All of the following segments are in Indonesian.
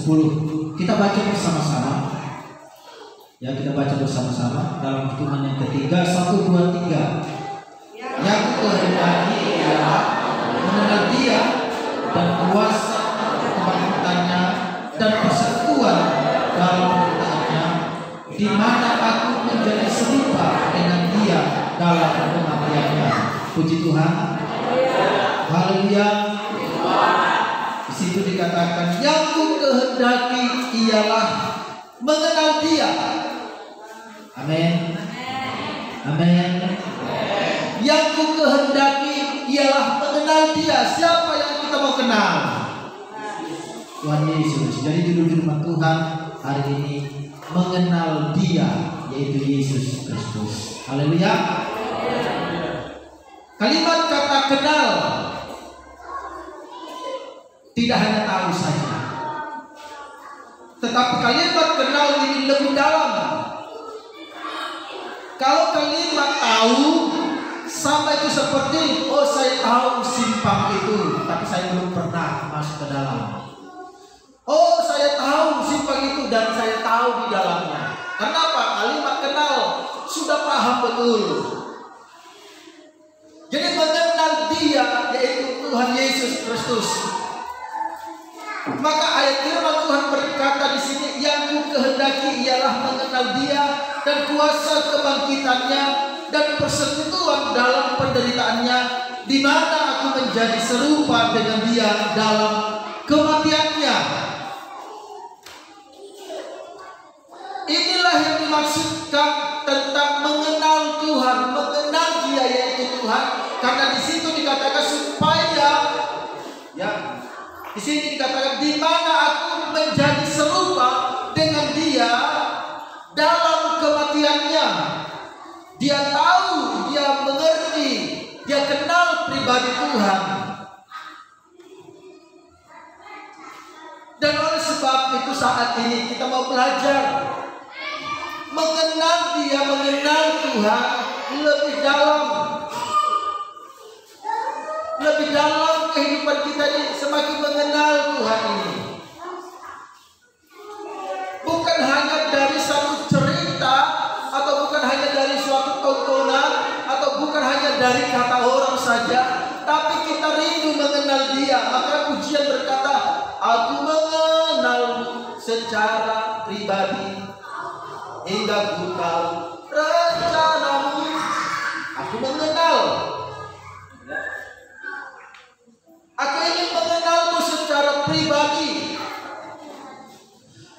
10. Kita baca bersama-sama. Ya, kita baca bersama-sama dalam hitungan yang ketiga. 1, 2, 3. Yang kehendaki ialah mengenal Dia dan kuasa kebangkitannya dan persekutuan dalam penderitaan, di mana aku menjadi serupa dengan Dia dalam kematiannya. Puji Tuhan. Haleluya. Di situ dikatakan yang ku kehendaki ialah mengenal Dia. Amin. Amin. Yang ku kehendaki ialah mengenal Dia. Siapa yang kita mau kenal? Tuhan Yesus. Jadi judul firman Tuhan hari ini mengenal Dia, yaitu Yesus Kristus. Haleluya. Kalimat kata kenal tidak hanya tahu saja, tetapi kalimat kenal ini lebih dalam. Kalau kalimat tahu sama itu seperti, oh saya tahu simpang itu, tapi saya belum pernah masuk ke dalam. Oh saya tahu simpang itu dan saya tahu di dalamnya. Kenapa? Kalimat kenal sudah paham betul. Jadi mengenal Dia, yaitu Tuhan Yesus Kristus. Maka ayat firman Tuhan berkata di sini, yang ku kehendaki ialah mengenal Dia dan kuasa kebangkitannya dan persekutuan dalam penderitaannya, di mana aku menjadi serupa dengan Dia dalam kematiannya. Inilah yang dimaksudkan tentang mengenal Tuhan, mengenal Dia yaitu Tuhan. Karena di situ dikatakan supaya, ya, di sini dikatakan di mana aku menjadi serupa dengan Dia dalam kematiannya. Dia tahu, dia mengerti, dia kenal pribadi Tuhan. Dan oleh sebab itu saat ini kita mau belajar mengenal Dia, mengenal Tuhan lebih dalam. Lebih dalam kehidupan kita ini, semakin mengenal Tuhan ini. Bukan hanya dari satu cerita, atau bukan hanya dari suatu tontonan, atau bukan hanya dari kata orang saja, tapi kita rindu mengenal Dia. Maka pujian berkata, aku mengenalmu secara pribadi, hingga ku tahu rencanamu. Aku mengenal. Aku ingin mengenalmu secara pribadi.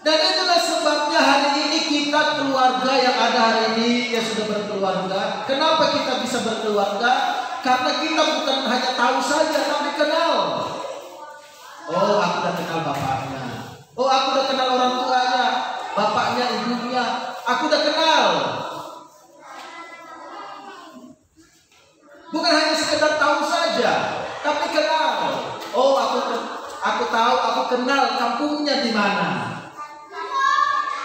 Dan itulah sebabnya hari ini kita keluarga yang ada hari ini, yang sudah berkeluarga. Kenapa kita bisa berkeluarga? Karena kita bukan hanya tahu saja, tapi kenal. Oh, aku udah kenal bapaknya. Oh, aku udah kenal orang tuanya, bapaknya, ibunya. Aku udah kenal. Bukan hanya sekedar tahu saja, tapi kenal. Oh, aku tahu, aku kenal kampungnya di mana.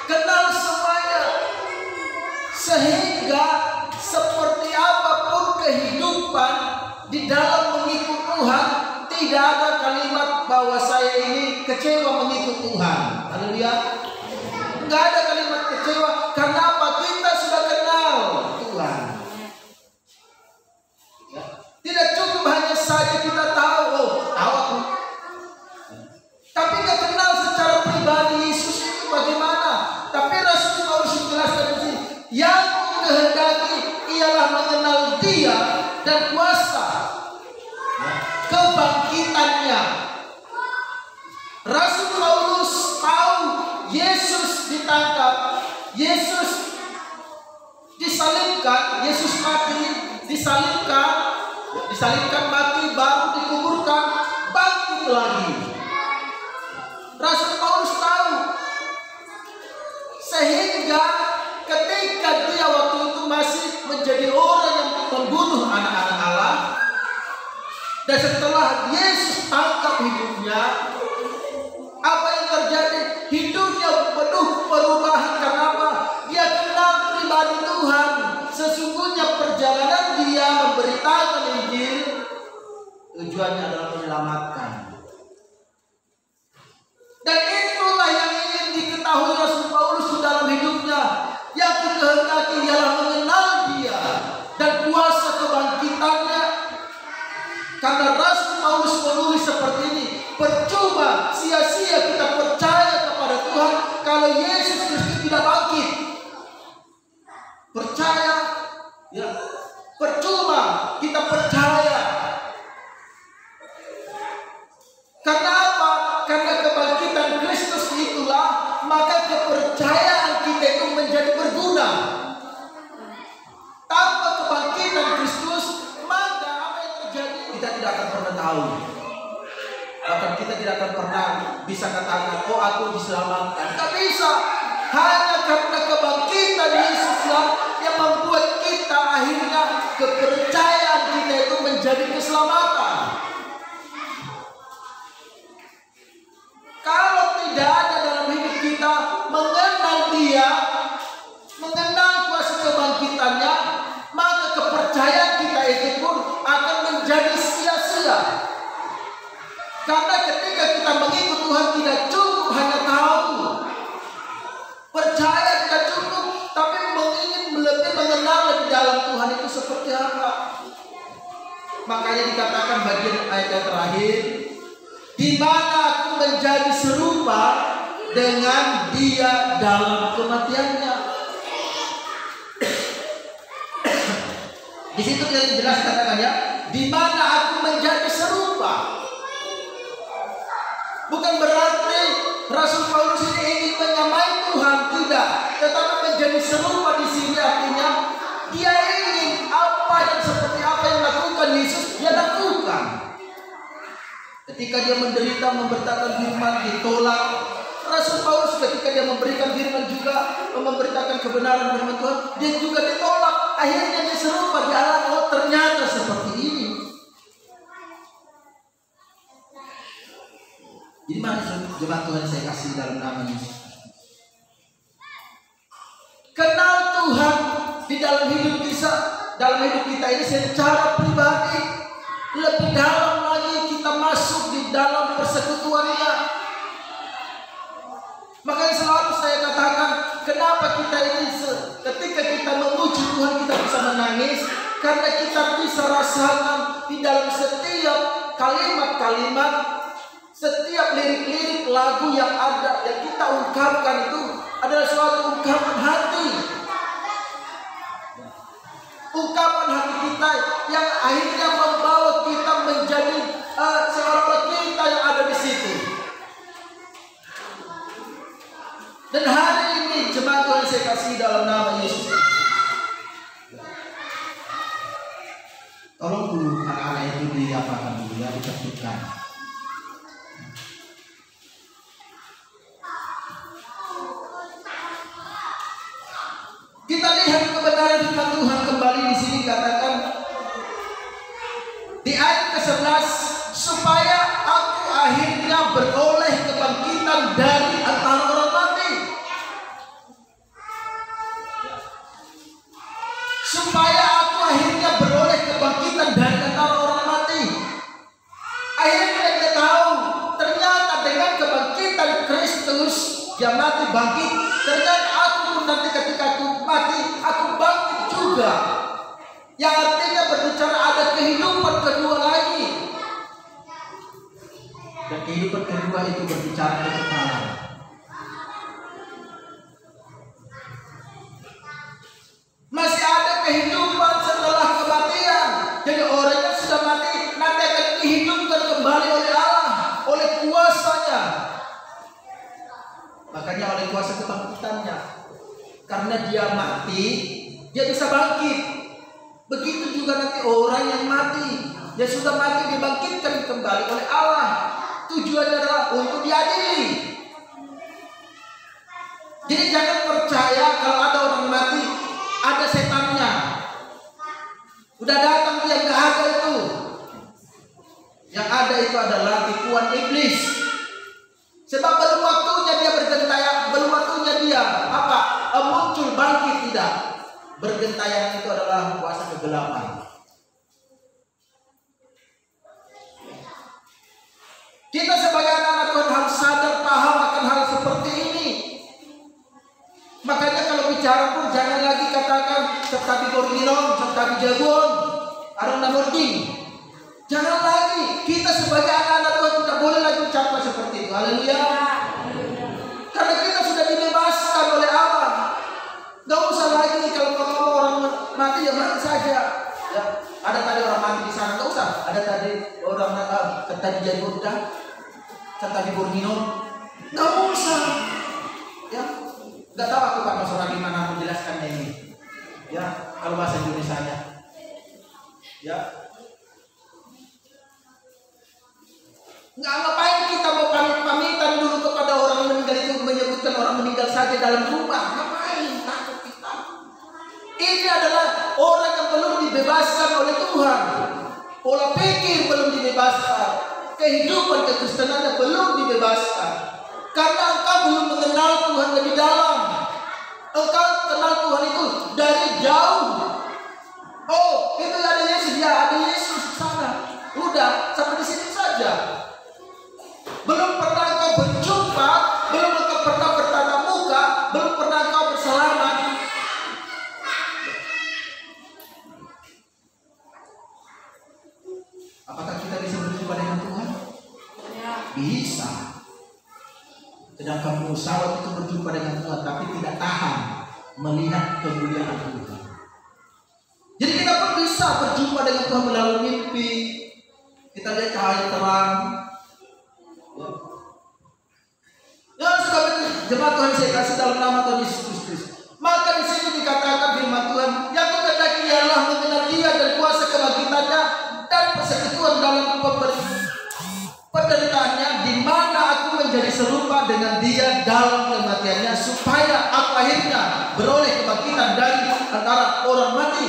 Kenal semuanya. Sehingga seperti apapun kehidupan di dalam mengikut Tuhan, tidak ada kalimat bahwa saya ini kecewa mengikut Tuhan. Haleluya. Enggak ada kalimat kecewa. Karena apa? Kita sudah kenal Tuhan. Tidak cukup hanya saja kita tahu, oh, tahu aku. Tapi nggak kenal secara pribadi Yesus itu bagaimana. Tapi Rasul Paulus menjelaskan di sini, yang kehendaki ialah mengenal Dia dan kuasa kebangkitannya. Rasul Paulus tahu Yesus ditangkap, Yesus disalibkan, Yesus mati, disalibkan mati, baru dikuburkan, bangkit lagi. Rasul Paulus tahu. Sehingga ketika dia waktu itu masih menjadi orang yang membunuh anak-anak Allah, dan setelah Yesus tangkap hidupnya, apa yang terjadi? Hidupnya penuh perubahan. Kenapa? Dia kenal pribadi Tuhan. Sesungguhnya perjalanan dia memberitakan Injil tujuannya adalah menyelamatkan. Dan itulah bisa katakan, oh aku diselamatkan. Tidak bisa. Hanya karena kebangkitan Yesuslah yang membuat kita akhirnya kepercayaan kita itu menjadi keselamatan. Kalau tidak ada dalam hidup kita mengenal Dia, mengenal kuasa kebangkitannya, maka kepercayaan kita itu pun akan menjadi sia-sia. Karena ketika kita mengikut Tuhan tidak cukup hanya tahu, percaya tidak cukup, tapi ingin lebih mengenal lebih dalam Tuhan itu seperti apa. Makanya dikatakan bagian ayat yang terakhir, di mana aku menjadi serupa dengan Dia dalam kematiannya. Di situ yang jelas katakan ya, di mana aku menjadi serupa. Bukan berarti Rasul Paulus ini ingin menyamai Tuhan, tidak. Tetapi menjadi serupa di sini artinya dia ingin apa yang seperti apa yang lakukan Yesus, dia lakukan. Ketika dia menderita, memberitakan firman, ditolak. Rasul Paulus ketika dia memberikan firman juga, memberitakan kebenaran firman Tuhan, dia juga ditolak. Akhirnya dia serupa, dia alami, oh ternyata seperti ini. Jadi mari jemaat Tuhan saya kasih dalam nama Yesus. Kenal Tuhan di dalam hidup kita ini secara pribadi. Lebih dalam lagi kita masuk di dalam persekutuannya. Makanya selalu saya katakan, kenapa kita ini ketika kita memuji Tuhan kita bisa menangis, karena kita bisa rasakan di dalam setiap kalimat-kalimat, setiap lirik-lirik lagu yang ada, yang kita ungkapkan itu adalah suatu ungkapan hati. Ungkapan hati kita yang akhirnya membawa kita menjadi seolah-olah kita yang ada di situ. Dan hari ini jemaat Tuhan saya kasih dalam nama Yesus. Tolong dulu anak-anak itu diapakan dulu ya, ditertibkan. Kita lihat kebenaran firman Tuhan kembali di sini katakan di ayat ke-11, supaya aku akhirnya beroleh kebangkitan dari antara orang mati. Supaya aku akhirnya beroleh kebangkitan dari antara orang mati. Akhirnya dia tahu ternyata dengan kebangkitan Kristus dia mati bangkit. Ternyata aku pun nanti ketika aku mati, aku bangkit juga. Yang artinya berbicara ada kehidupan kedua lagi. Dan kehidupan kedua itu berbicara kekekalan. Masih ada kehidupan setelah kematian. Jadi orang yang sudah mati nanti akan dihidupkan kembali oleh Allah, oleh kuasanya. Makanya oleh kuasa kebangkitannya. Karena dia mati, dia bisa bangkit. Begitu juga nanti orang yang mati, dia sudah mati dibangkitkan kembali oleh Allah. Tujuannya adalah untuk diadili. Jadi jangan percaya kalau ada orang mati, ada setannya. Udah datang dia, gak ada itu. Yang ada itu adalah tipuan iblis. Sebab belum waktunya dia bergentayangan, belum waktunya dia muncul bangkit, tidak. Bergentayangan itu adalah kuasa kegelapan. Kita sebagai anak-anak Tuhan harus sadar paham akan hal seperti ini. Makanya kalau bicara pun jangan lagi katakan serta Borginon, serta Jagon, Arona Mording. Jangan lagi. Kita sebagai anak-anak Tuhan tidak boleh lagi ucapkan seperti itu. Haleluya. Karena kita sudah dibebaskan oleh Allah. Gak usah lagi kalau ngomong orang mati ya mati saja. Ya, ada tadi orang mati di sana, gak usah. Ada tadi orang tadi Jagon udah, serta Borginon, gak usah. Ya, gak tahu aku Pak Mas gimana menjelaskannya ini. Ya, kalau bahasa Indonesianya. Ya. Nggak ngapain kita mau pamit-pamitan dulu kepada orang meninggal itu, menyebutkan orang meninggal saja dalam rumah. Ngapain? Takut kita. Ini adalah orang yang belum dibebaskan oleh Tuhan. Pola pikir belum dibebaskan. Kehidupan kekristenannya belum dibebaskan. Karena engkau belum mengenal Tuhan lebih dalam. Engkau kenal Tuhan itu dari jauh. Oh, itu ada Yesus, ya ada Yesus di sana. Udah, sampai di sini saja. Belum pernah engkau berjumpa, belum engkau pernah bertatap muka, belum pernah engkau bersalaman. Apakah kita bisa berjumpa dengan Tuhan? Bisa. Sedangkan Musa waktu itu berjumpa dengan Tuhan, tapi tidak tahan melihat kemuliaan Tuhan. Jadi kita pun bisa berjumpa dengan Tuhan melalui mimpi. Kita lihat cahaya terang. Ya, sekali jemaat Tuhan saya kasih dalam nama Tuhan Yesus Kristus. Maka di sini dikatakan firman Tuhan, yang kukendaki ialah mengenal Dia dan kuasa kebangkitannya dan persekutuan dalam penderitaannya, di mana aku menjadi serupa dengan Dia dalam kematiannya, supaya aku akhirnya beroleh kebangkitan dari antara orang mati.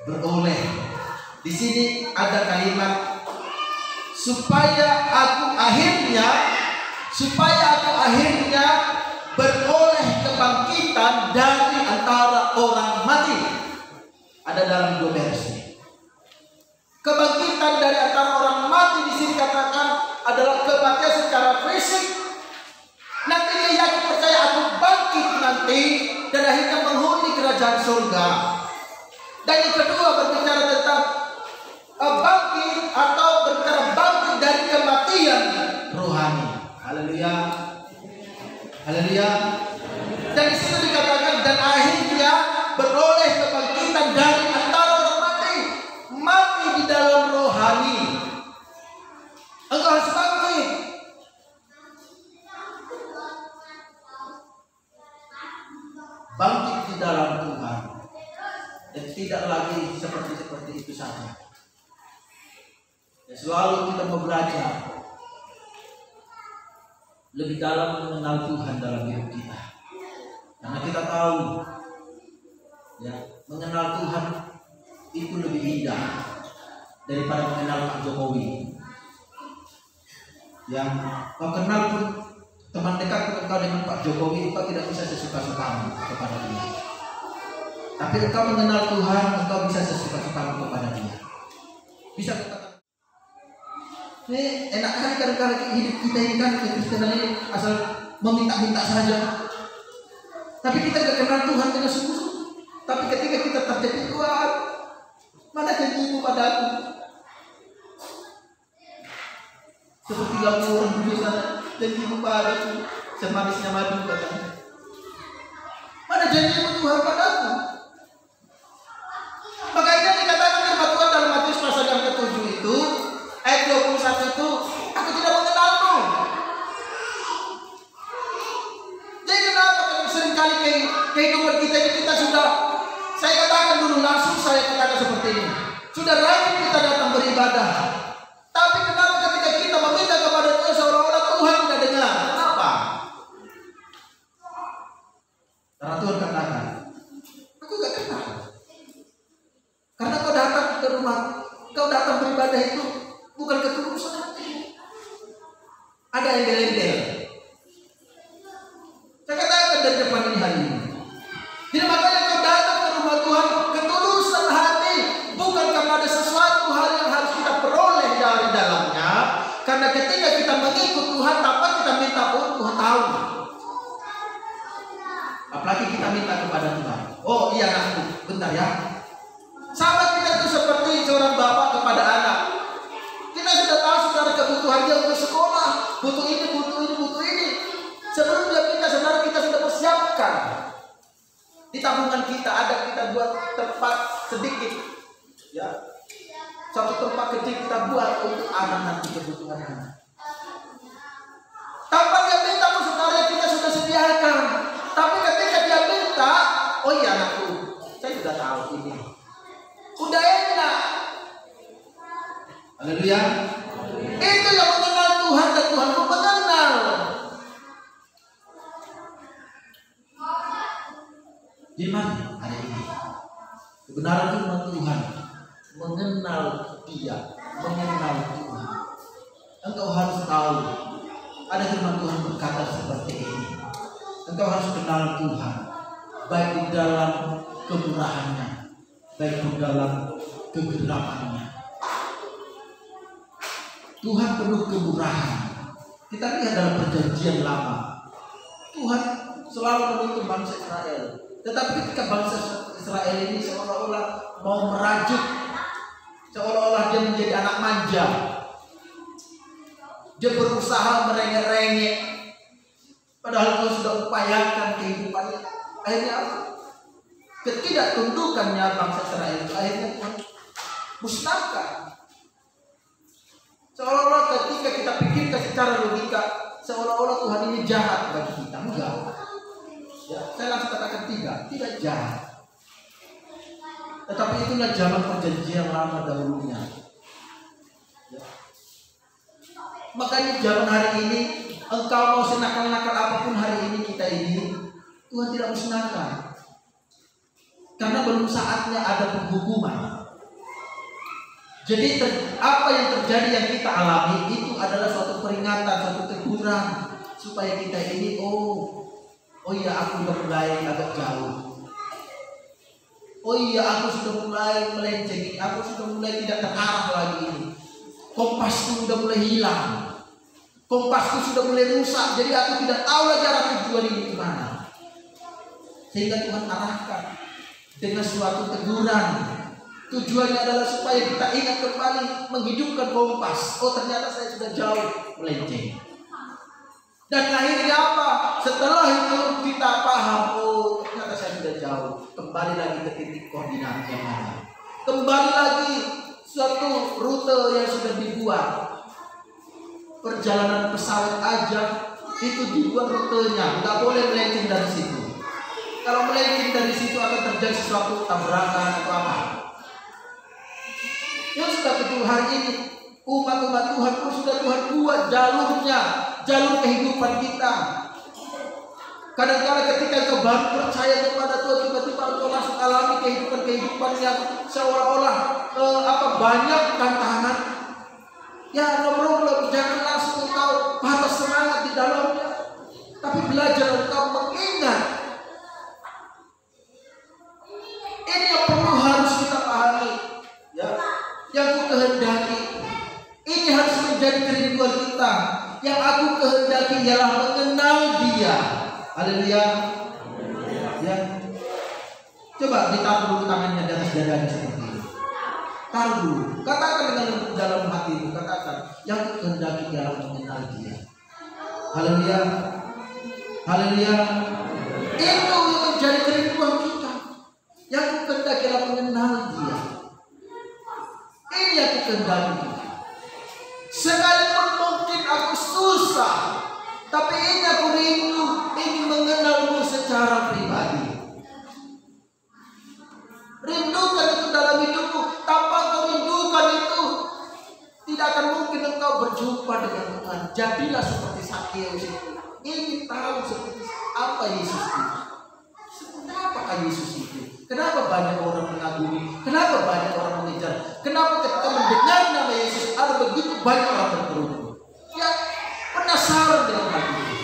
Beroleh. Di sini ada kalimat supaya aku akhirnya beroleh kebangkitan dari antara orang mati. Ada dalam 2 versi. Kebangkitan dari antara orang mati di sini katakan adalah kematian secara fisik. Nanti dia yakin percaya aku bangkit nanti dan akhirnya menghuni kerajaan surga. Dan yang kedua berbicara tentang bangkit atau berbicara bangkit dari kematian rohani. Haleluya. Haleluya. Dan di situ dikatakan dan akhirnya beroleh kebangkitan dari antara orang mati di dalam rohani. Engkau harus bangkit. Bangkit di dalam Tuhan. Dan tidak lagi seperti itu saja. Dan selalu kita mau belajar lebih dalam mengenal Tuhan dalam hidup kita. Karena kita tahu ya, mengenal Tuhan itu lebih indah daripada mengenal Pak Jokowi. Yang kau kenal pun teman dekat engkau dengan Pak Jokowi, engkau tidak bisa sesuka-sukamu kepada dia. Tapi engkau mengenal Tuhan, engkau bisa sesuka-sukamu kepada dia. Bisa katakan, ini enak kan kadang-kadang hidup kita ini kan kekristenan ini asal meminta-minta saja. Tapi kita tidak kenal Tuhan dengan sungguh-sungguh. Tapi ketika kita terjadi Tuhan, mana janjimu padaku? Seperti lagu orang dulu sana, janjimu padaku semanisnya madu katanya. Mana janjimu Tuhan padaku? Makanya dikatakan firman Tuhan dalam Matius pasal yang ke-7 itu, ayat 21 itu, aku tidak mengenalmu. Jadi kenapa seringkali kehidupan kita ini kita sudah, saya katakan dulu langsung saya katakan seperti ini, sudah rajin kita datang beribadah, tapi kenapa ketika kita meminta kepada Tuhan seolah-olah Tuhan tidak dengar? Kenapa? Karena Tuhan katakan, aku gak kenal. Karena kau datang ke rumah, kau datang beribadah itu bukan ketulusan hati. Ada embel-embel. Saya katakan dari depan ini hari ini. Jadi makanya kau datang ke rumah Tuhan ketulusan hati, bukan karena ada sesuatu hal yang harus kita peroleh dari dalamnya. Karena ketika kita mengikut Tuhan, tanpa kita minta pun Tuhan tahu. Apalagi kita minta kepada Tuhan. Oh iya anakku, bentar ya. Sama kita itu seperti seorang bapak kepada anak. Kita sudah tahu saudara kebutuhan dia untuk sekolah, butuh ini, butuh ini, butuh ini. Sebelum dia minta, saudara kita sudah persiapkan. Di tabungan kita ada, kita buat tempat sedikit, ya, satu tempat kecil kita buat untuk anak nanti kebutuhan anak. Tanpa dia minta pun saudara kita sudah sediakan. Tapi ketika dia minta, oh iya anakku, saya sudah tahu ini. Udah enak. Haleluya. Itu yang mengenal Tuhan dan Tuhan pun mengenal. Di mana hari ini kebenaran firman Tuhan, mengenal Dia, mengenal Tuhan. Engkau harus tahu ada firman Tuhan berkata seperti ini. Engkau harus kenal Tuhan, baik di dalam kemurahannya, baik di dalam kegeramannya. Tuhan penuh kemurahan. Kita lihat dalam perjanjian lama, Tuhan selalu menuntun bangsa Israel. Tetapi ketika bangsa Israel ini seolah-olah mau merajuk, seolah-olah dia menjadi anak manja, dia berusaha merengek-rengek, padahal Tuhan sudah upayakan kehidupannya. Akhirnya apa? Ketidaktundukannya bangsa Israel itu akhirnya Tuhan musnahkan. Seolah-olah ketika kita pikirkan secara logika, seolah-olah Tuhan ini jahat bagi kita. Enggak. Ya, saya langsung katakan tidak jahat. Tetapi itulah zaman perjanjian lama dahulunya. Ya. Makanya zaman hari ini, engkau mau senakal-nakal apapun hari ini kita ini, Tuhan tidak musnahkan. Karena belum saatnya ada penghukuman. Jadi apa yang terjadi yang kita alami itu adalah suatu peringatan, suatu teguran supaya kita ini oh iya aku sudah mulai agak jauh. Oh iya aku sudah mulai melenceng, aku sudah mulai tidak terarah lagi ini. Kompasku sudah mulai hilang. Kompasku sudah mulai rusak. Jadi aku tidak tahu lagi arah tujuan ini kemana. Sehingga Tuhan arahkan dengan suatu teguran. Tujuannya adalah supaya kita ingat kembali, menghidupkan kompas. Oh ternyata saya sudah jauh melenceng. Dan akhirnya apa? Setelah itu kita paham, oh ternyata saya sudah jauh. Kembali lagi ke titik koordinat yang mana. Kembali lagi suatu rute yang sudah dibuat. Perjalanan pesawat aja itu dibuat rutenya, nggak boleh melenceng dari situ. Kalau melenceng dari situ akan terjadi sesuatu tabrakan atau apa. Yang sudah betul hari ini umat-umat Tuhan pun sudah Tuhan buat jalurnya, jalur kehidupan kita. Kadang-kadang ketika kau baru percaya kepada Tuhan, tiba-tiba kau langsung alami kehidupan yang seolah-olah banyak tantangan. Ya ngobrol jangan langsung engkau patah semangat di dalamnya, tapi belajar engkau mengingat. Ini yang perlu harus kita pahami. Ya. Yang aku kehendaki, ini harus menjadi kerinduan kita. Yang aku kehendaki ialah mengenal Dia. Haleluya. Ya. Coba ditaruh dulu tangannya di atas dadanya seperti ini. Taruh dulu. Katakan dengan dalam hatimu. Katakan, yang aku kehendaki ialah mengenal Dia. Haleluya. Haleluya. Itu yang menjadi kerinduan kita. Yang aku kehendaki ialah mengenal Dia. Ini yang aku kehendaki. Sekalipun mungkin aku susah, tapi ini aku rindu, ingin mengenalmu secara pribadi. Rindukan itu dalam hidupmu. Tanpa kau rindukan itu, tidak akan mungkin engkau berjumpa dengan Tuhan. Jadilah seperti Sakeus itu. Ingin tahu seperti apa Yesus itu. Seperti apakah Yesus itu? Kenapa banyak orang mengagumi? Kenapa banyak orang mengejar? Kenapa ketika mendengar nama Yesus ada begitu banyak orang terkerubung? Ya penasaran dengan hal itu.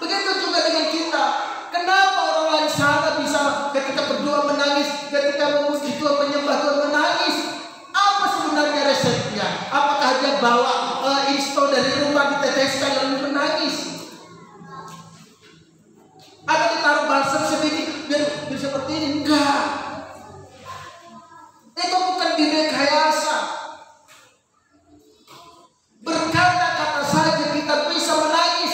Begitu juga dengan kita. Kenapa orang lain sana bisa ketika berdoa menangis, ketika memuji Tuhan, menyembah Tuhan menangis? Apa sebenarnya resepnya? Apakah dia bawa insto dari rumah diteteskan lalu menangis? Atau ditaruh balsam sedikit biar seperti ini? Enggak. Itu bukan direkayasa. Berkata-kata saja kita bisa menangis.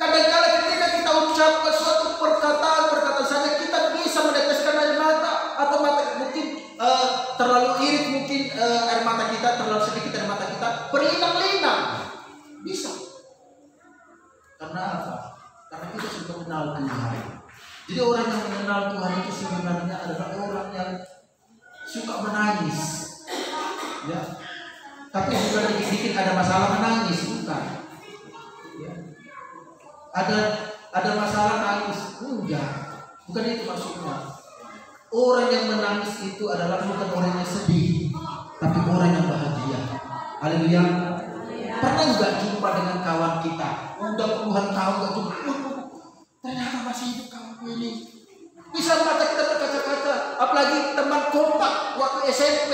Kadang-kadang ketika kita ucapkan suatu perkataan saja kita bisa meneteskan air mata. Atau mata mungkin terlalu irit, mungkin air mata kita terlalu sedikit, air mata kita berlinang-linang. Bisa. Karena apa? Karena kita sudah mengenal Tuhan. Jadi orang yang mengenal Tuhan itu sebenarnya adalah orang yang suka menangis. Ya. Tapi bukan dikit-dikit ada masalah menangis, bukan. Ya. Ada masalah nangis, enggak. Bukan itu maksudnya. Orang yang menangis itu adalah bukan orang yang sedih, tapi orang yang bahagia. Haleluya. Pernah nggak jumpa dengan kawan kita? Udah puluhan tahun nggak jumpa, ternyata masih hidup kawanku ini. Bisa mata kita berkaca-kaca, apalagi teman kompak waktu SMP.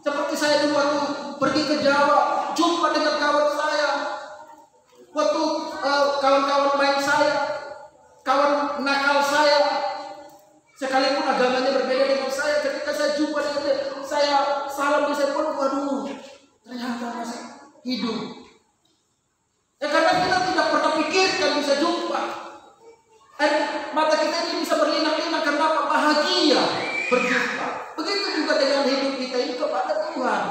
Seperti saya dulu waktu pergi ke Jawa, jumpa dengan kawan saya. Waktu kawan-kawan main saya, kawan nakal saya, sekalipun agamanya berbeda dengan saya, ketika saya jumpa dengan dia, saya salam di telepon, waduh, ternyata masih hidup. Ya karena kita tidak pernah pikirkan bisa jumpa. Mata kita ini bisa berlinang-linang karena apa? Bahagia berjumpa. Begitu juga dengan hidup kita ini kepada Tuhan.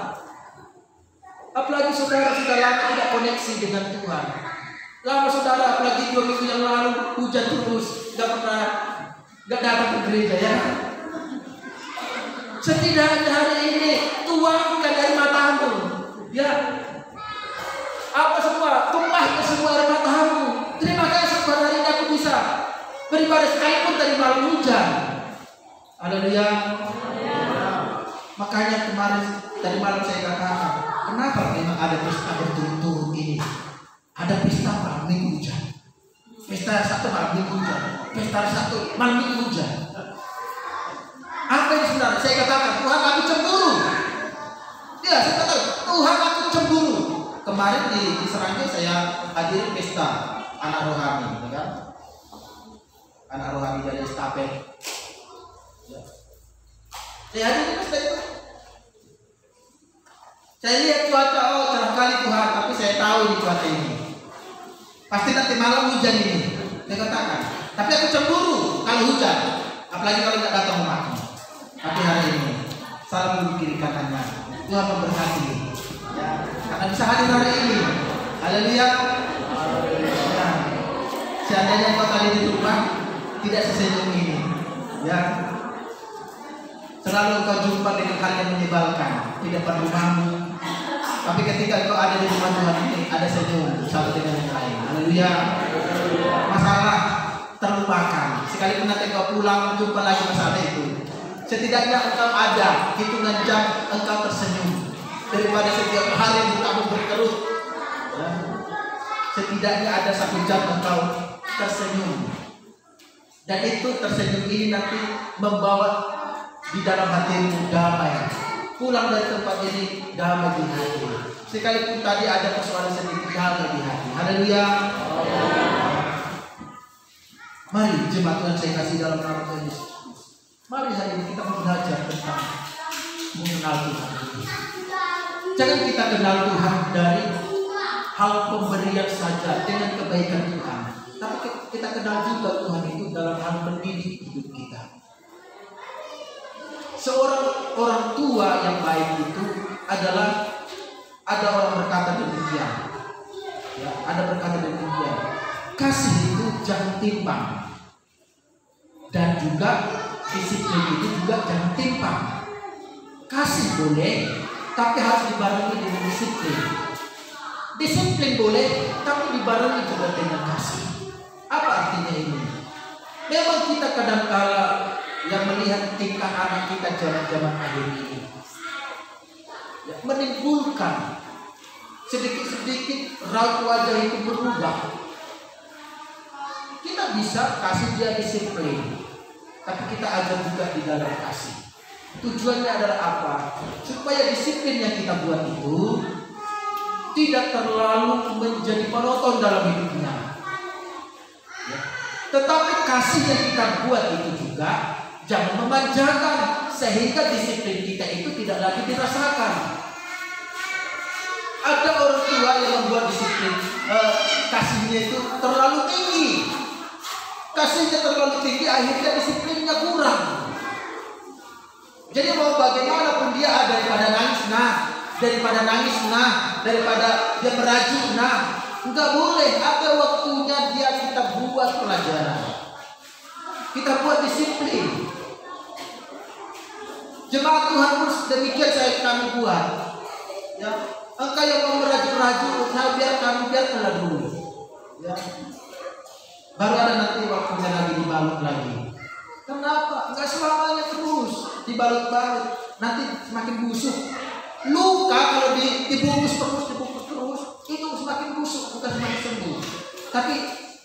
Apalagi saudara sudah lama tidak koneksi dengan Tuhan. Lama saudara, apalagi 2 minggu yang lalu hujan terus, gak datang ke gereja ya. Setidaknya hari ini tuangkan dari matamu, ya. Apa semua, tumpahkan semua dari matamu. Terima kasih pada hari ini aku bisa beribadah sekalipun tadi malam hujan. Haleluya. Makanya tadi malam saya katakan, kenapa memang ada pesta berturut-turut ini? Ada pesta malam minggu hujan, pesta satu malam minggu hujan, pesta satu malam minggu hujan. Apa yang sebenarnya? Saya katakan, Tuhan aku cemburu. Ya, saya katakan, Tuhan aku cemburu. Kemarin di Serangga saya hadiri pesta anak rohani, kan? Anak rohani dari estafet. Ya. Saya hadiri pesta itu. Saya lihat cuaca, oh cerah kali Tuhan, tapi saya tahu di cuaca ini pasti nanti malam hujan ini. Saya katakan, tapi aku cemburu kalau hujan, apalagi kalau tidak datang rumahku. Tapi hari ini salam kiri kanannya, Tuhan memberkati. Ya, karena bisa hadir hari ini. Haleluya. Ya. Seandainya kau kali di rumah tidak sesenyum ini, ya. Selalu kau jumpa dengan hal yang menyebalkan di depan rumahmu. Tapi ketika kau ada di rumah Tuhan ini, ada senyum satu dengan yang lain. Haleluya. Masalah terlupakan. Sekalipun nanti kau pulang jumpa lagi masalah itu. Setidaknya engkau ada hitungan jam engkau tersenyum daripada setiap hari kamu berkerut. Ya. Setidaknya ada 1 jam engkau tersenyum. Dan itu tersenyum ini nanti membawa di dalam hatimu damai. Pulang dari tempat ini damai di hati. Sekalipun tadi ada persoalan sedikit, damai di hati. Haleluya. Mari jemaat Tuhan saya kasih dalam nama Tuhan Yesus. Mari hari ini kita belajar tentang mengenal Tuhan. Jangan kita kenal Tuhan dari hal pemberian saja dengan kebaikan Tuhan, tapi kita kenal juga Tuhan itu dalam hal mendidik hidup kita. Seorang orang tua yang baik itu adalah, ada orang berkata demikian, ya, ada berkata demikian, kasih itu jangan timpang, dan juga disiplin itu juga jangan timpang. Kasih boleh, tapi harus dibarengi dengan disiplin. Disiplin boleh, tapi dibarengi juga dengan kasih. Apa artinya ini? Memang kita kadang-kala yang melihat tingkah anak kita zaman-zaman akhir ini, ya, menimbulkan sedikit-sedikit raut wajah itu berubah. Kita bisa kasih dia disiplin, tapi kita ajar juga di dalam kasih. Tujuannya adalah apa? Supaya disiplin yang kita buat itu tidak terlalu menjadi penonton dalam hidupnya, ya. Tetapi kasih yang kita buat itu juga jangan memanjakan, sehingga disiplin kita itu tidak lagi dirasakan. Ada orang tua yang membuat disiplin kasihnya itu terlalu tinggi. Kasihnya terlalu tinggi, akhirnya disiplinnya kurang. Jadi mau bagaimanapun dia ada, daripada nangis, daripada dia merajuk, enggak boleh. Ada waktunya dia kita buat pelajaran, kita buat disiplin. Jemaat Tuhan pun demikian kami buat. Ya, engkau yang mau meraju-raju, saya biarkanlah dulu. Ya. Baru ada nanti waktunya lagi dibalut lagi. Kenapa? Enggak selamanya terus dibalut-balut, nanti semakin busuk. Luka kalau dibungkus terus, itu semakin busuk, bukan semakin sembuh. Tapi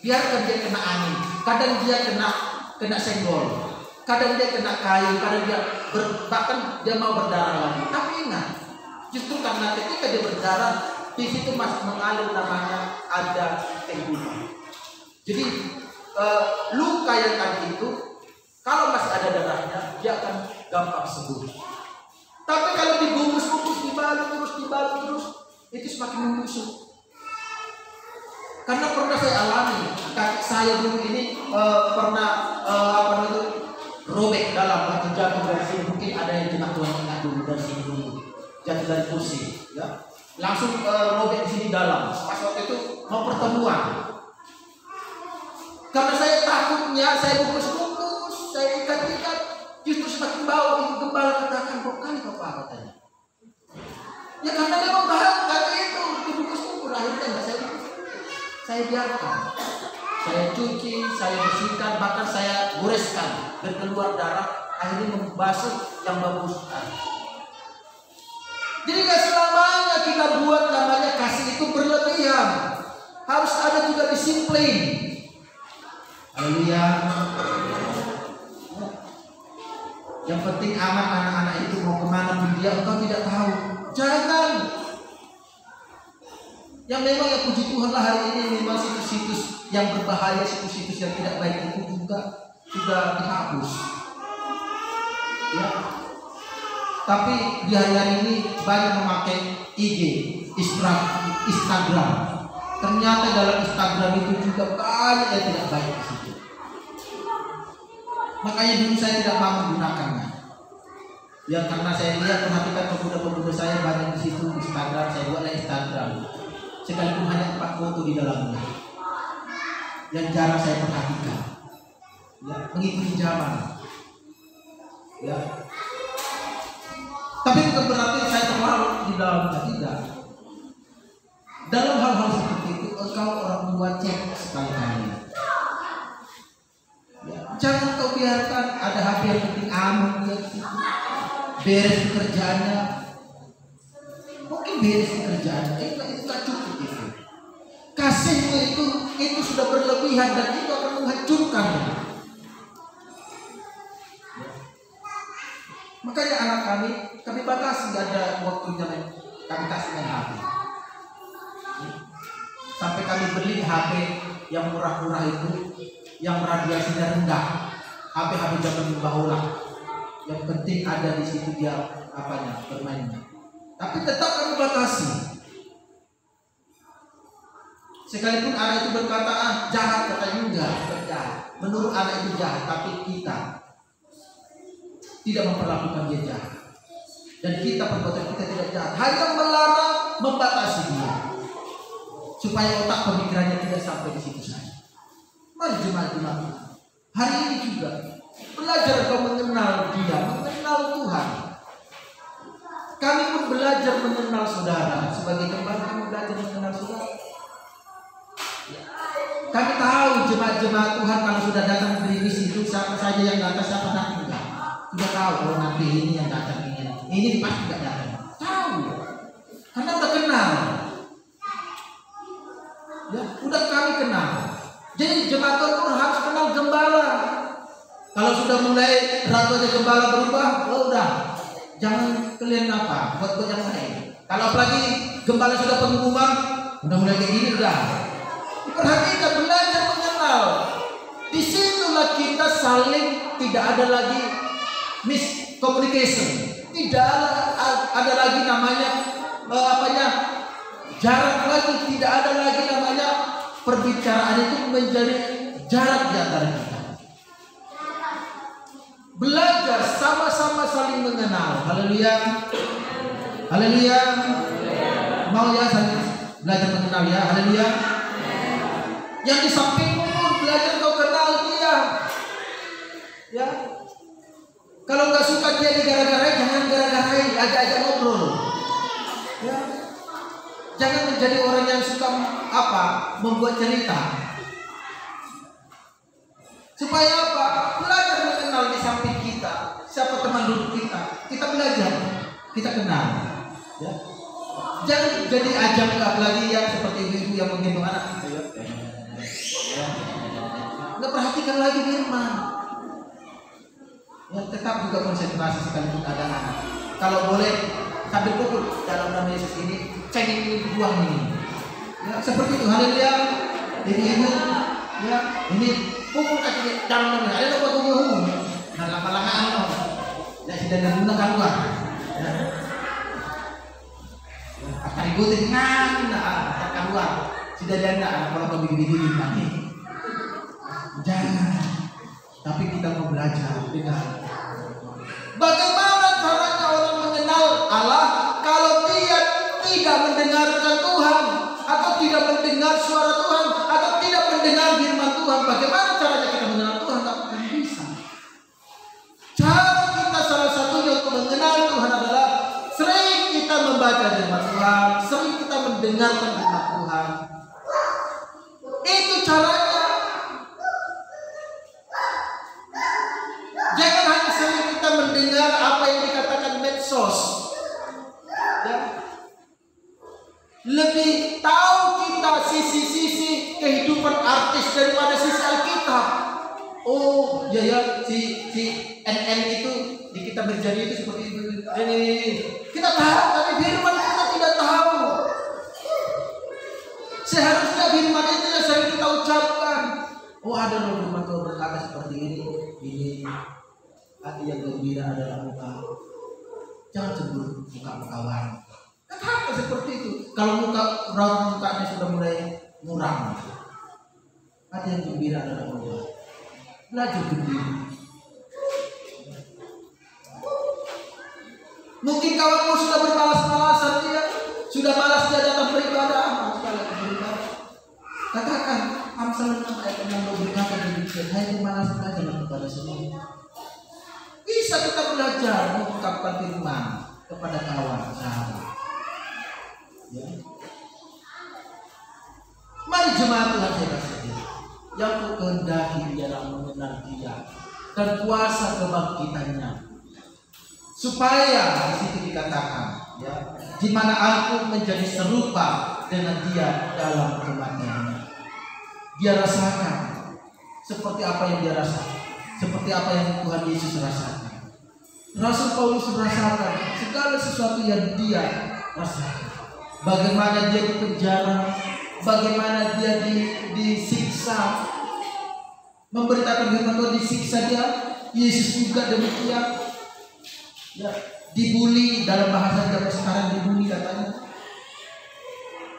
biarkan dia kena angin. Kadang dia kena senggol. Kadang dia kena kayu, kadang dia bahkan dia mau berdarah lagi. Tapi ingat, justru karena ketika dia berdarah, di situ masih mengalir namanya ada kehidupan. Jadi luka yang tadi itu, kalau masih ada darahnya, dia akan gampang sembuh. Tapi kalau dibungkus-bungkus, dibalut terus, itu semakin membusuk. Karena pernah saya alami, kaki saya dulu ini pernah robek dalam waktu jatuh dari sini. Mungkin ada yang jemaat Tuhan ingat dulu dari sini dulu, jatuh dari kursi, ya, langsung robek di sini dalam. Pas waktu itu mau pertemuan, karena saya takutnya saya bungkus-bungkus, saya ikat-ikat, justru semakin bau. Itu gembala katakan, kok kali apa katanya? Ya karena memang bahaya kata itu dibungkus-bungkus. Akhirnya nggak saya biarkan. Saya cuci, saya bersihkan, bahkan saya goreskan, berkeluar darah, akhirnya membasuh yang bagus. Jadi gak selamanya kita buat namanya kasih itu berlebihan. Harus ada juga disiplin. Haleluya. Yang penting aman anak-anak itu mau kemana pun dia, engkau tidak tahu. Jangan. Yang memang ya puji Tuhan lah hari ini memang situs-situs yang berbahaya, situs-situs yang tidak baik itu juga sudah dihapus. Ya. Tapi di hari ini banyak memakai IG, Instagram. Ternyata dalam Instagram itu juga banyak yang tidak baik di situ. Makanya dulu saya tidak mau menggunakannya. Ya karena saya lihat perhatikan pemuda-pemuda saya banyak di situ Instagram, saya buatlah Instagram. Sekalipun hanya 4 foto di dalamnya yang jarang saya perhatikan, ya, mengikuti zaman, ya. Tapi bukan berarti saya terlalu di dalamnya, tidak. Dalam hal-hal seperti itu engkau orang tua cek sekali-kali, ya. Jangan kau biarkan ada HP yang penting aman dia di situ, beres pekerjaannya, mungkin beres pekerjaannya, itu tak cukup. Kasihmu itu sudah berlebihan dan itu akan menghancurkan. Makanya anak kami batasi, tidak ada waktunya kami kasih main HP. Sampai kami beli HP yang murah-murah itu, yang radiasinya rendah, HP zaman bahula. Yang penting ada di situ dia bermainnya. Tapi tetap kami batasi. Sekalipun anak itu berkata jahat, katanya enggak jahat. Menurut anak itu jahat, tapi kita tidak memperlakukan dia jahat. Dan kita perbuatan kita tidak jahat, hanya melarang, membatasi dia, supaya otak pemikirannya tidak sampai di situ saja. Mari jemaat-jemaat, hari ini juga belajar kau mengenal dia, mengenal Tuhan. Kami pun belajar mengenal saudara. Sebagai gembala kami belajar mengenal saudara. Kami tahu jemaat-jemaat Tuhan kalau sudah datang di misi itu siapa saja yang datang, siapa nanti enggak. Sudah tahu kalau nanti ini yang datang ini pasti enggak datang. Tahu. Karena udah kenal. Ya, udah kami kenal. Jadi jemaat Tuhan harus kenal gembala. Kalau sudah mulai ratunya gembala berubah, udah. Jangan kalian buat yang lain. Kalau apalagi gembala sudah pengumuman, udah mulai kayak gini udah. Perhatikan, belajar mengenal. Disitulah kita saling, tidak ada lagi miscommunication, tidak ada lagi namanya jarak lagi, tidak ada lagi namanya perbicaraan itu menjadi jarak di antara kita. Belajar sama-sama saling mengenal. Haleluya, haleluya. Mau ya saling belajar mengenal ya, haleluya. Yang di sampingmu belajar kau kenal dia, ya. Kalau nggak suka dia digara-garai, jadi orang yang suka membuat cerita. Supaya apa? Belajar mengenal di samping kita. Siapa teman duduk kita? Kita belajar, kita kenal. Ya. Jangan jadi ajang lagi yang seperti ibu yang menggendong anak. Ya. Nggak perhatikan lagi firman. Ya, tetap juga konsentrasi sekalipun ada anak. Kalau boleh sambil pukul dalam nama Yesus ini, cengeng ini, buang ini. Ya, seperti itu. Haleluya. Ini ya, ini pukul kaki dalam nama. Ada apa pukul? Nah, lama-lama anu. Ya sudah menggunakan keluar. Ya. Akan ikutin akan keluar. Sudah janda kalau begini-begini lagi. Jangan. Tapi kita mau belajar dengan bagaimana caranya orang mengenal Allah kalau dia tidak mendengarkan Tuhan atau tidak mendengar suara Tuhan atau tidak mendengar firman Tuhan. Bagaimana caranya kita mengenal Tuhan? Tak akan bisa. Cara kita salah satunya untuk mengenal Tuhan adalah sering kita membaca firman Tuhan, sering kita mendengarkan firman Tuhan. Itu caranya. Jangan hanya sering kita mendengar apa yang dikatakan medsos. Ya. Lebih tahu kita sisi-sisi kehidupan artis daripada sisi Alkitab. Oh, ya si NN itu di kita berjari itu seperti itu. Ini kita tahu, tapi firman kita tidak tahu. Seharusnya firman itu yang sering kita ucapkan. Oh, ada loh firman Tuhan berkata seperti ini. Hati yang gembira adalah muka. Jangan cemburu muka kawan. Katakan seperti itu. Kalau raut mukanya sudah mulai muram, hati yang gembira adalah muka. Belajar gembira. Mungkin kawanmu sudah bermalas-malasan dia, sudah malas dia datang beribadah, katakan Amsal 6 ayat 6 berkata demikian, hai malas saja kepada semua. Bisa kita belajar mengungkapkan firman kepada kawan sahabat. Ya. Mari jemaat Tuhan saya kasih, yang ku kehendaki ialah mengenal Dia dan kuasa kebangkitannya, supaya di situ dikatakan, ya, di mana aku menjadi serupa dengan Dia dalam kematiannya. Dia rasakan seperti apa yang dia rasakan. Seperti apa yang Tuhan Yesus rasakan. Rasul Paulus merasakan segala sesuatu yang dia rasakan. Bagaimana dia dipenjara, bagaimana dia disiksa, memberitakan firman Tuhan, disiksa dia. Yesus juga demikian. Ya, dibully, dalam bahasa zaman sekarang dibully katanya.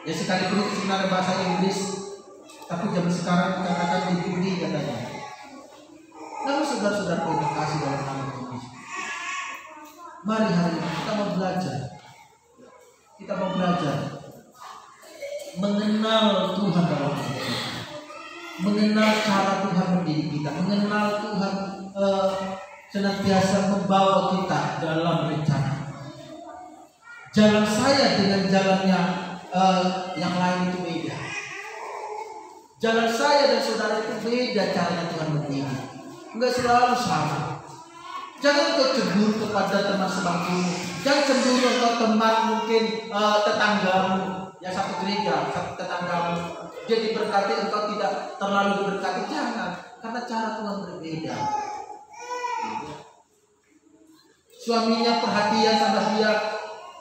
Ya sekalipun itu sebenarnya bahasa Inggris, tapi zaman sekarang dikatakan dibully katanya. Namun saudara-saudara terima kasih dalam nama Tuhan Yesus. Mari hari ini kita mau belajar. Kita mau belajar mengenal Tuhan dalam hidup kita. Mengenal cara Tuhan mendidik kita. Mengenal Tuhan senantiasa membawa kita dalam rencana. Jalan saya dengan jalannya yang lain itu beda. Jalan saya dan saudara itu beda caranya Tuhan mendidik. Enggak selalu sama. Jangan kau cemburu kepada teman sebangkumu. Jangan cemburu ke teman mungkin tetanggamu yang satu gereja, satu tetanggamu. Dia diberkati, engkau tidak terlalu diberkati. Jangan, karena cara Tuhan berbeda. Suaminya perhatian sama dia,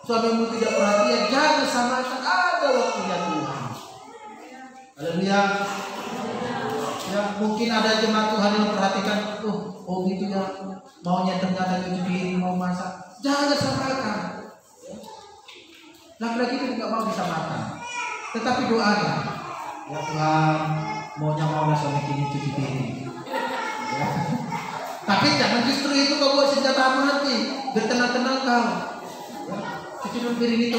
suamimu tidak perhatian. Jangan samakan, ada waktunya Tuhan. Haleluya. Ya, mungkin ada jemaat Tuhan yang memperhatikan, oh gitu ya, maunya ternyata nyuci piring, mau masak. Jangan samakan. Laki-laki itu tidak mau disamakan, tetapi doanya, ya Tuhan, maunya suami kini cuci piring. Ya. Tapi jangan justru itu kau buat senjatamu nanti, bertenang-tenang kau. Ya. Cuci piring itu,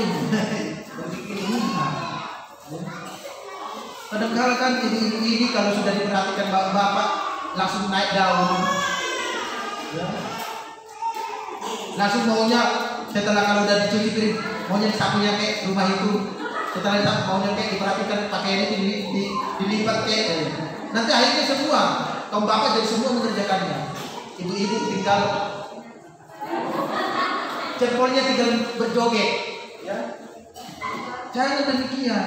berpikir ya. Kadang-kadang kan ini kalau sudah diperhatikan bapak langsung naik daun, ya. Langsung maunya setelah kalau udah dicuci piring, maunya sapunya kayak rumah itu, Setelah lihat maunya kayak diperhatikan pakaian ini dilipat kayak. Nanti akhirnya semua kaum bapak jadi semua mengerjakannya. Ibu-ibu tinggal jempolnya tinggal berjoget. Ya. Jangan demikian.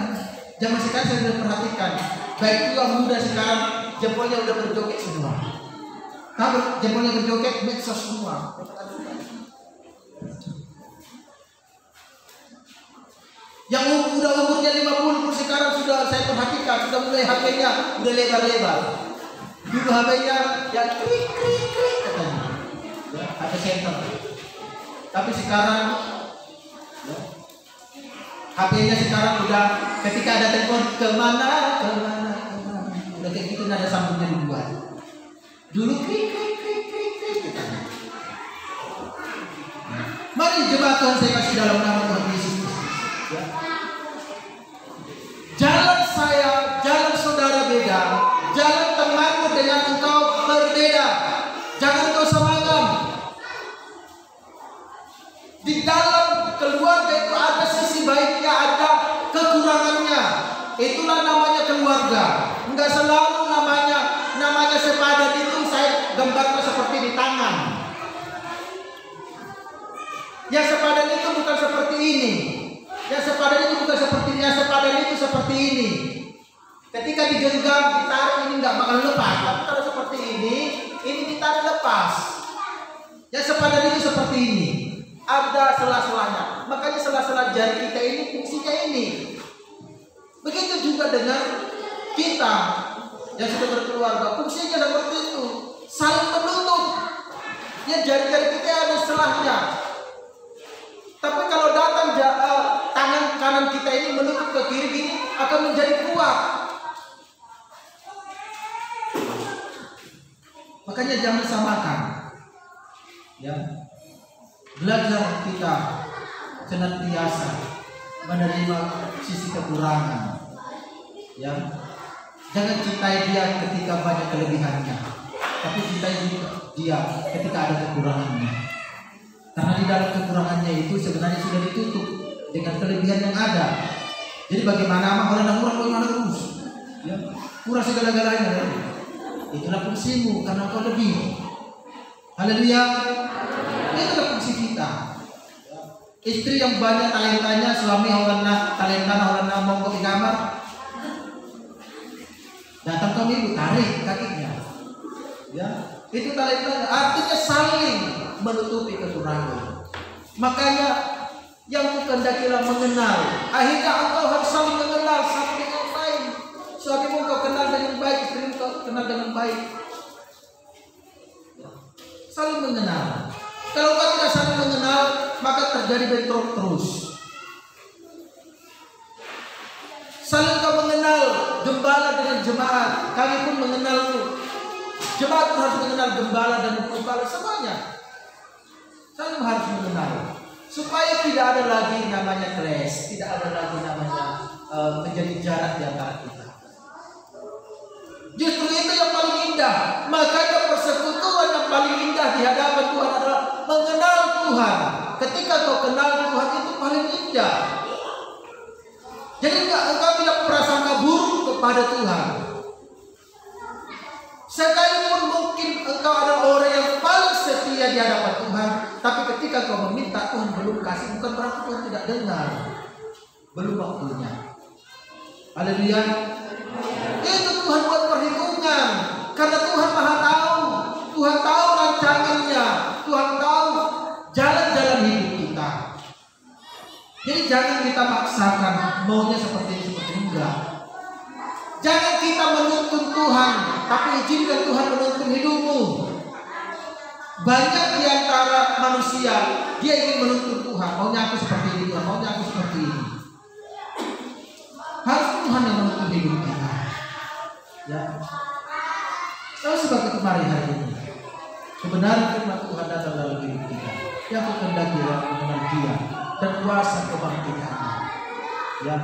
Zaman sekarang saya sudah perhatikan, baik tua muda sekarang jempolnya udah berjoget semua. Kalau jempolnya berjoget, medsos semua. Yang udah umurnya 50 sekarang sudah saya perhatikan, sudah mulai HP-nya udah lebar-lebar. Dulu HP-nya yang klik katanya. Ya, HP center. Tapi sekarang ya, HP-nya sekarang udah ketika ada telepon kemana. Udah kayak gitu ada sambungnya dibuat. Dulu klik katanya. Mari jemaat Tuhan saya kasih dalam nama Tuhan Yesus. Ya. Jalan saya, jalan saudara beda, jalan temanmu dengan engkau berbeda. Jangan kau samakan. Di dalam keluarga itu ada sisi baiknya, ada kekurangannya. Itulah namanya keluarga. Enggak selalu namanya sepadan itu saya gambarkan seperti di tangan. Yang sepadan itu bukan seperti ini. Yang sepadan itu bukan seperti ini. Yang sepadan itu seperti ini. Ketika digenggam, ditarik ini nggak bakal lepas. Tapi kalau seperti ini ditarik lepas. Yang sepadan itu seperti ini. Ada sela-selanya. Makanya sela-sela jari kita ini fungsinya ini. Begitu juga dengan kita yang sudah berkeluarga, fungsinya seperti itu. Saling menutup. Ya jari-jari kita ada selahnya. Tapi kalau datang tangan kanan kita ini menutup ke kiri ini akan menjadi kuat. Makanya jangan samakan. Ya. Belajar kita senantiasa menerima sisi kekurangan. Ya. Jangan cintai dia ketika banyak kelebihannya, tapi cintai dia ketika ada kekurangannya. Karena di dalam kekurangannya itu sebenarnya sudah ditutup dengan kelebihan yang ada. Jadi bagaimana orang kurang terus, ya, kurang segala-galanya. Ya. Itulah fungsimu karena kau lebih. Haleluya. Itulah fungsi kita. Istri yang banyak talentanya, suami holana monggo di kamar. Datang kau ibu tarik kakinya. Ya, itu talentanya. Artinya saling menutupi kekurangan. Makanya yang kehendakilah mengenal. Akhirnya engkau harus saling mengenal satu dengan lain. Suamimu kau kenal dengan baik, istrimu kau kenal dengan baik. Saling mengenal. Kalau kau tidak saling mengenal, maka terjadi bentrok terus. Saling kau mengenal gembala dengan jemaat. Kami pun mengenalmu. Jemaat harus mengenal gembala dan gembala semuanya. Saling harus mengenal supaya tidak ada lagi namanya clash, tidak ada lagi namanya menjadi jarak di antara kita. Justru itu yang paling indah. Makanya persekutuan yang paling indah di hadapan Tuhan adalah mengenal Tuhan. Ketika kau kenal Tuhan itu paling indah. Jadi engkau tidak prasangka buruk kepada Tuhan. Sekalipun mungkin engkau adalah orang yang paling setia di hadapan Tuhan, tapi ketika kau meminta Tuhan belum kasih, bukan berarti Tuhan tidak dengar. Belum waktunya. Haleluya. Itu Tuhan buat perhitungan. Karena Tuhan Maha tahu. Tuhan tahu rancangannya. Tuhan tahu jalan-jalan hidup kita. Jadi jangan kita maksakan maunya seperti ini, seperti ini. Enggak. Jangan kita menuntun Tuhan, tapi izinkan Tuhan menuntun hidupmu. Banyak di antara manusia, dia ingin menuntun Tuhan. Maunya aku seperti ini, Tuhan. Maunya aku seperti ini. Harus Tuhan yang menuntun hidup kita. Ya. Lalu sebab itu mari hari ini kebenaran firman Tuhan datang dalam hidup kita. Yang kehendaki mengenal Dia dan kuasa kebangkitannya. Ya.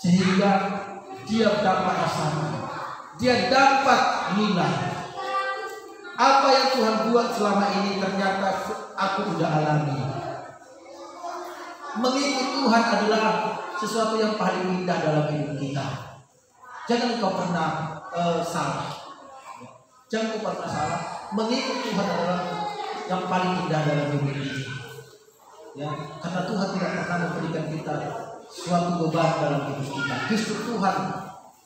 Sehingga dia dapat rasakan, dia dapat nilai apa yang Tuhan buat selama ini. Ternyata aku udah alami. Mengikut Tuhan adalah sesuatu yang paling indah dalam hidup kita. Jangan engkau pernah salah. Jangan engkau pernah salah. Mengikut Tuhan adalah yang paling indah dalam hidup ini. Ya, karena Tuhan tidak pernah memberikan kita suatu beban dalam hidup kita. Justru Tuhan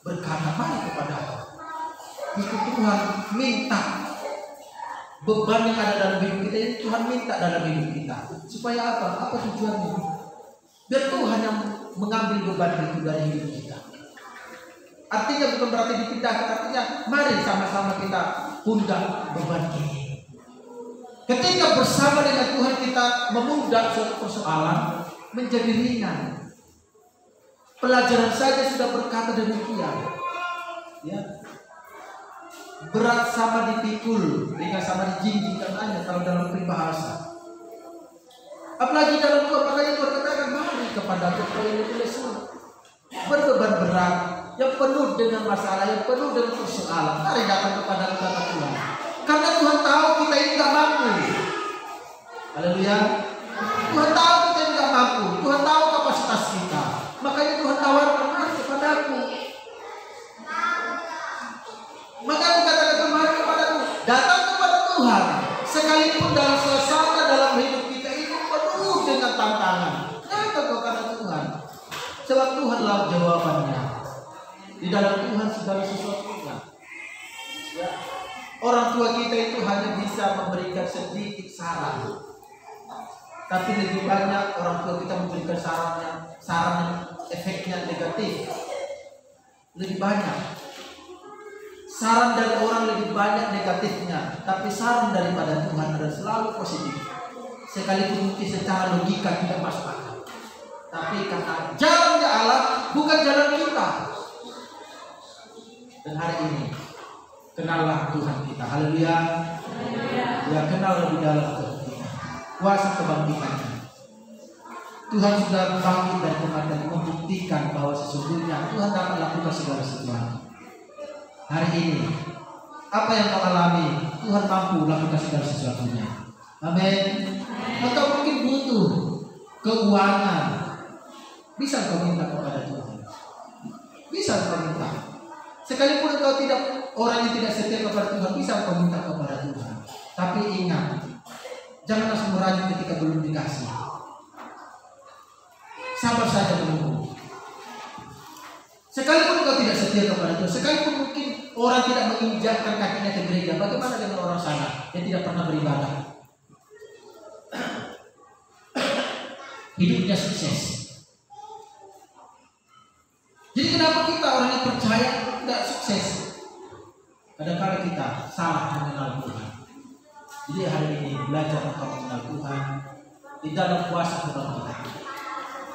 berkata, mari kepada aku. Justru Tuhan minta beban yang ada dalam hidup kita ini, Tuhan minta dalam hidup kita. Supaya apa? Apa tujuannya? Biar Tuhan yang mengambil beban itu dari hidup kita. Artinya bukan berarti dipindahkan, artinya mari sama-sama kita pundak beban ini. Ketika bersama dengan Tuhan kita memundak suatu persoalan menjadi ringan. Pelajaran saja sudah berkata demikian. Ya. Berat sama dipikul, ringan sama dijinjingkan aja kalau dalam peribahasa. Apalagi dalam doa, makanya Tuhan katakan mari kepada Tuhan yang lesu, berbeban berat, yang penuh dengan masalah, yang penuh dengan persoalan. Mari datang kepada Tuhan. Karena Tuhan tahu kita ini tidak mampu. Haleluya. Tuhan tahu kita ini tidak mampu. Tuhan tahu kapasitas kita. Makanya Tuhan tawarkan mari kepada aku. Maka aku katakan mari kepada aku. Datang kepada Tuhan. Sekalipun dalam suasana dalam hidup kita ini penuh dengan tantangan. Datang kepada Tuhan. Sebab Tuhanlah jawabannya. Di dalam Tuhan segala sesuatunya. Ya. Orang tua kita itu hanya bisa memberikan sedikit saran. Tapi lebih banyak orang tua kita memberikan saran yang efeknya negatif. Lebih banyak. Saran dari orang lebih banyak negatifnya. Tapi saran daripada Tuhan adalah selalu positif. Sekalipun mungkin secara logika tidak masuk akal. Tapi karena jalannya Allah bukan jalan kita. Dan hari ini kenallah Tuhan kita. Haleluya. Ya, kenal lebih dalam Tuhan kita. Kuasa kebangkitannya. Tuhan sudah bangkit dari kematian, membuktikan bahwa sesungguhnya Tuhan dapat lakukan segala sesuatu. Hari ini apa yang kau alami, Tuhan mampu lakukan segala sesuatunya. Amin. Atau mungkin butuh keuangan, bisa kau minta kepada Tuhan. Bisa kau minta. Sekalipun engkau tidak, orang yang tidak setia kepada Tuhan, bisa kau minta kepada Tuhan. Tapi ingat, jangan langsung merajuk ketika belum dikasih. Sabar saja menunggu. Sekalipun engkau tidak setia kepada Tuhan, sekalipun mungkin orang tidak menginjakkan kakinya ke gereja, bagaimana dengan orang sana yang tidak pernah beribadah? Hidupnya sukses. Jadi kenapa kita orang yang percaya tidak sukses? Kadang-kadang kita salah mengenal Tuhan. Jadi hari ini belajar untuk mengenal Tuhan di dalam kuasa kebangkitan.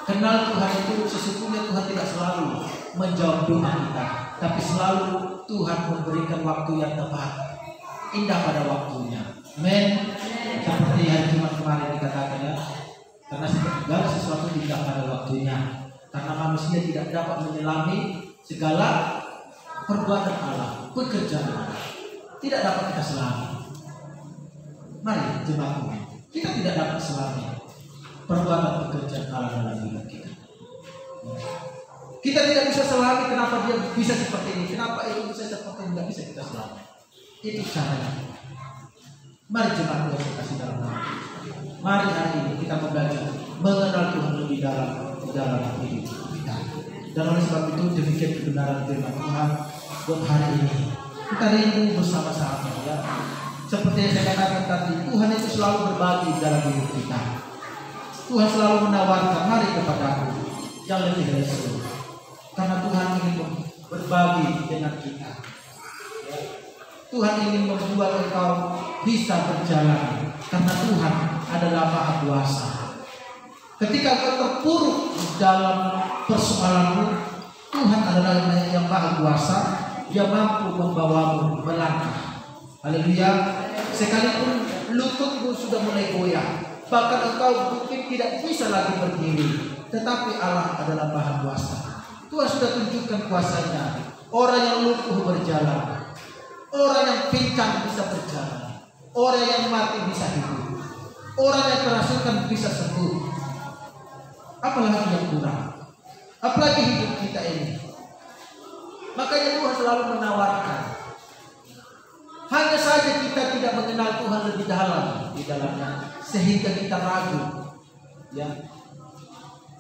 Kenal Tuhan itu sesungguhnya Tuhan tidak selalu menjawab doa kita, tapi selalu Tuhan memberikan waktu yang tepat, indah pada waktunya. Amin. Seperti hari Jumat kemarin dikatakan ya, karena segala sesuatu indah pada waktunya. Karena manusia tidak dapat menyelami segala perbuatan Allah, pekerjaan Allah. Tidak dapat kita selami. Mari jemaat, kita tidak dapat selami perbuatan pekerjaan Allah dalam hidup kita. Kita tidak bisa selami kenapa dia bisa seperti ini, kenapa itu bisa seperti ini, tidak bisa kita selami. Itu caranya. Mari jemaat Tuhan kasih dalam hati. Mari hari ini kita belajar mengenal Tuhan lebih dalam hidup kita. Dan oleh sebab itu demikian kebenaran firman Tuhan buat hari ini. Kita rindu bersama-sama ya. Seperti yang saya katakan tadi, Tuhan itu selalu berbagi dalam hidup kita. Tuhan selalu menawarkan mari kepadaku yang lebih lesu. Karena Tuhan ingin berbagi dengan kita. Ya. Tuhan ingin membuat engkau bisa berjalan. Karena Tuhan adalah Maha Kuasa. Ketika kau terpuruk dalam persoalanmu, Tuhan adalah yang Maha Kuasa. Dia mampu membawamu melangkah. Haleluya. Sekalipun lututmu sudah mulai goyah, bahkan engkau mungkin tidak bisa lagi berdiri, tetapi Allah adalah Maha Kuasa. Tuhan sudah tunjukkan kuasanya. Orang yang lumpuh berjalan, orang yang pincang bisa berjalan, orang yang mati bisa hidup, orang yang kerasukan bisa sembuh. apalagi yang kurang, apalagi hidup kita ini. Makanya Tuhan selalu menawarkan. Hanya saja kita tidak mengenal Tuhan lebih dalam di dalamnya, sehingga kita ragu, ya.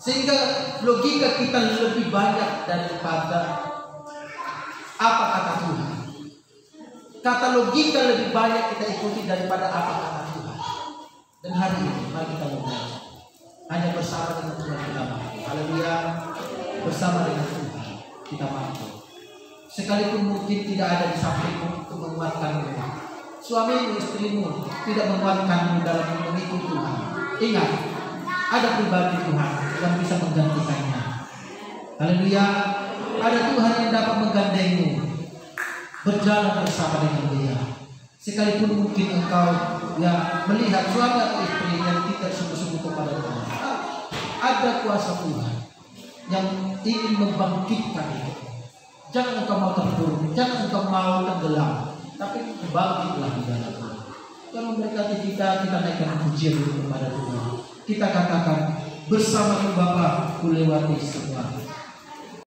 Sehingga logika kita lebih banyak daripada apa kata Tuhan. Kata logika lebih banyak kita ikuti daripada apa kata Tuhan. Dan hari ini mari kita belajar hanya bersama dengan Tuhan kita mampu. Haleluya. Bersama dengan Tuhan kita mampu. Sekalipun mungkin tidak ada di sampingmu untuk menguatkanmu, suamimu, istrimu tidak menguatkanmu dalam mengikuti Tuhan, ingat, ada pribadi Tuhan yang bisa menggantikannya. Haleluya. Ada Tuhan yang dapat menggandengmu berjalan bersama dengan Dia. Sekalipun mungkin engkau ya melihat suami atau istri yang tidak sungguh-sungguh kepada Tuhan, ada kuasa Tuhan yang ingin membangkitkan itu. Jangan engkau mau terpuruk, jangan engkau mau tenggelam, tapi bangkitlah di dalam Tuhan. Kalau memberkati kita naikkan pujian kepada Tuhan. Kita katakan bersama Bapa, ku lewati semua.